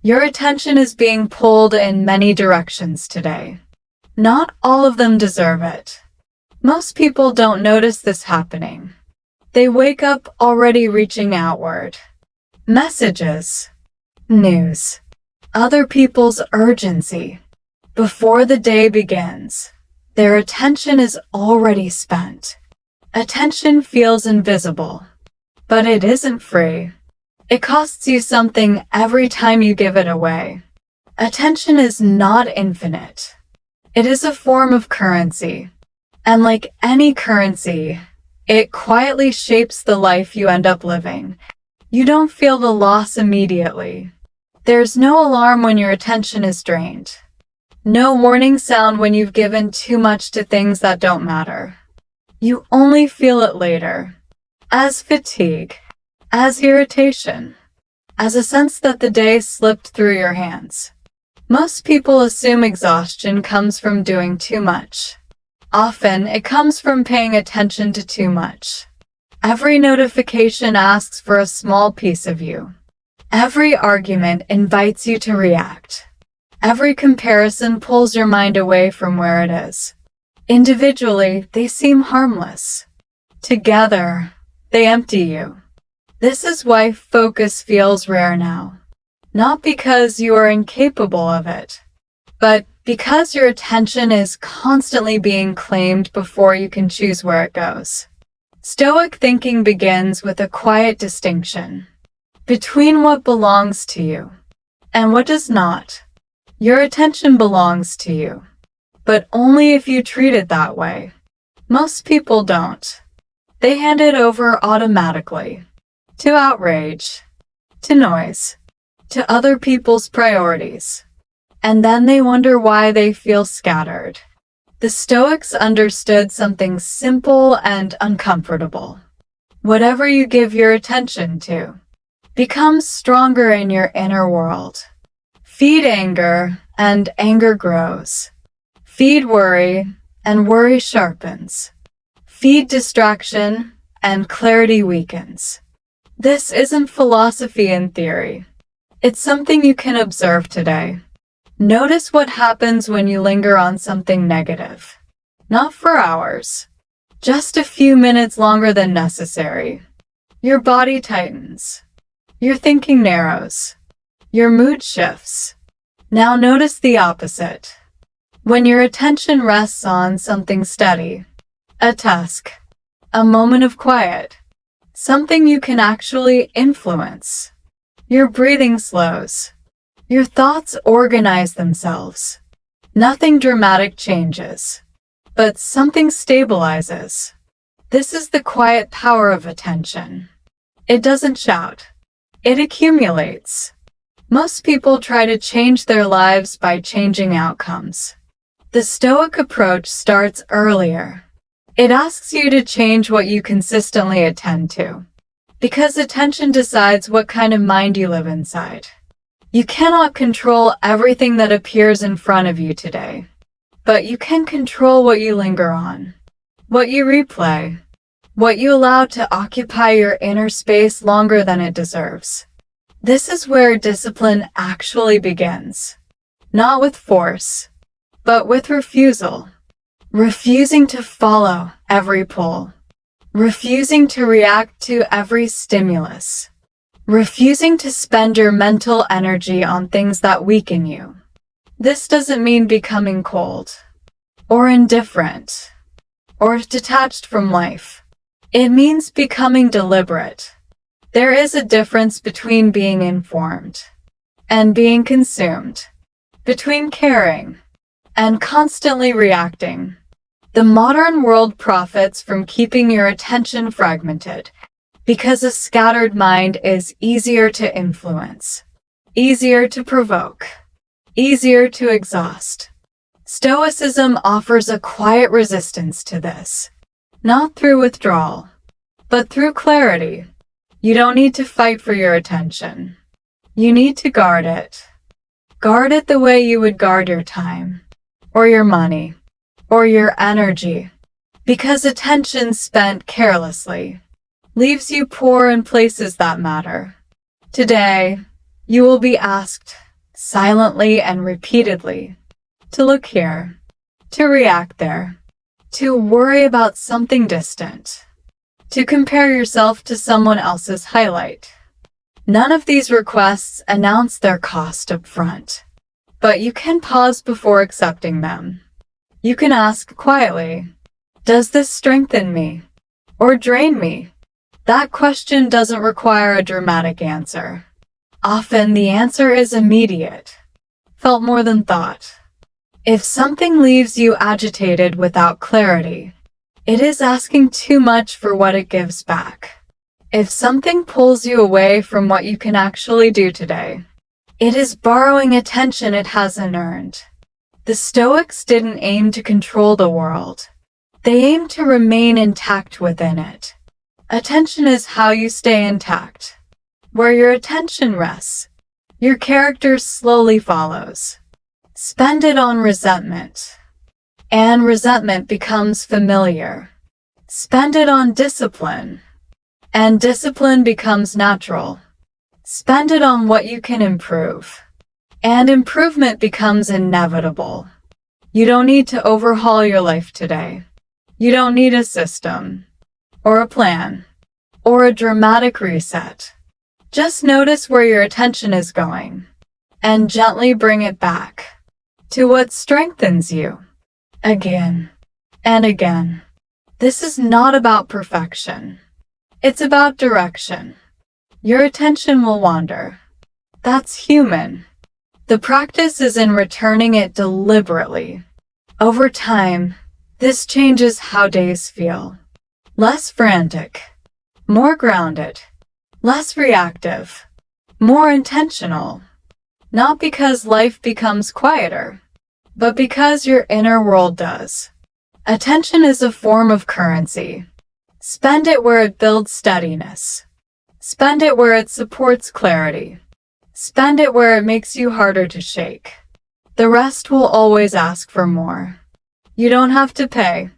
Your attention is being pulled in many directions today. Not all of them deserve it. Most people don't notice this happening. They wake up already reaching outward. Messages, news, other people's urgency. Before the day begins, their attention is already spent. Attention feels invisible, but it isn't free. It costs you something every time you give it away. Attention is not infinite. It is a form of currency. And like any currency, it quietly shapes the life you end up living. You don't feel the loss immediately. There's no alarm when your attention is drained. No warning sound when you've given too much to things that don't matter. You only feel it later. As fatigue. As irritation, as a sense that the day slipped through your hands. Most people assume exhaustion comes from doing too much. Often, it comes from paying attention to too much. Every notification asks for a small piece of you. Every argument invites you to react. Every comparison pulls your mind away from where it is. Individually, they seem harmless. Together, they empty you. This is why focus feels rare now. Not because you are incapable of it, but because your attention is constantly being claimed before you can choose where it goes. Stoic thinking begins with a quiet distinction between what belongs to you and what does not. Your attention belongs to you, but only if you treat it that way. Most people don't. They hand it over automatically. To outrage, to noise, to other people's priorities. And then they wonder why they feel scattered. The Stoics understood something simple and uncomfortable. Whatever you give your attention to becomes stronger in your inner world. Feed anger, and anger grows. Feed worry, and worry sharpens. Feed distraction, and clarity weakens. This isn't philosophy in theory. It's something you can observe today. Notice what happens when you linger on something negative. Not for hours. Just a few minutes longer than necessary. Your body tightens. Your thinking narrows. Your mood shifts. Now notice the opposite. When your attention rests on something steady, a task, a moment of quiet, something you can actually influence. Your breathing slows. Your thoughts organize themselves. Nothing dramatic changes, but something stabilizes. This is the quiet power of attention. It doesn't shout. It accumulates. Most people try to change their lives by changing outcomes. The Stoic approach starts earlier. It asks you to change what you consistently attend to, because attention decides what kind of mind you live inside. You cannot control everything that appears in front of you today, but you can control what you linger on, what you replay, what you allow to occupy your inner space longer than it deserves. This is where discipline actually begins, not with force, but with refusal. Refusing to follow every pull. Refusing to react to every stimulus. Refusing to spend your mental energy on things that weaken you. This doesn't mean becoming cold, or indifferent, or detached from life. It means becoming deliberate. There is a difference between being informed and being consumed, between caring and constantly reacting. The modern world profits from keeping your attention fragmented, because a scattered mind is easier to influence, easier to provoke, easier to exhaust. Stoicism offers a quiet resistance to this, not through withdrawal, but through clarity. You don't need to fight for your attention. You need to guard it. Guard it the way you would guard your time, or your money, or your energy, because attention spent carelessly leaves you poor in places that matter. Today, you will be asked, silently and repeatedly, to look here, to react there, to worry about something distant, to compare yourself to someone else's highlight. None of these requests announce their cost up front, but you can pause before accepting them. You can ask quietly, does this strengthen me or drain me? That question doesn't require a dramatic answer. Often the answer is immediate, felt more than thought. If something leaves you agitated without clarity, it is asking too much for what it gives back. If something pulls you away from what you can actually do today, it is borrowing attention it hasn't earned. The Stoics didn't aim to control the world. They aimed to remain intact within it. Attention is how you stay intact. Where your attention rests, your character slowly follows. Spend it on resentment, and resentment becomes familiar. Spend it on discipline, and discipline becomes natural. Spend it on what you can improve, and improvement becomes inevitable. You don't need to overhaul your life today. You don't need a system, or a plan, or a dramatic reset. Just notice where your attention is going, and gently bring it back to what strengthens you, again and again. This is not about perfection. It's about direction. Your attention will wander. That's human. The practice is in returning it deliberately. Over time, this changes how days feel. Less frantic, more grounded, less reactive, more intentional. Not because life becomes quieter, but because your inner world does. Attention is a form of currency. Spend it where it builds steadiness. Spend it where it supports clarity. Spend it where it makes you harder to shake. The rest will always ask for more. You don't have to pay.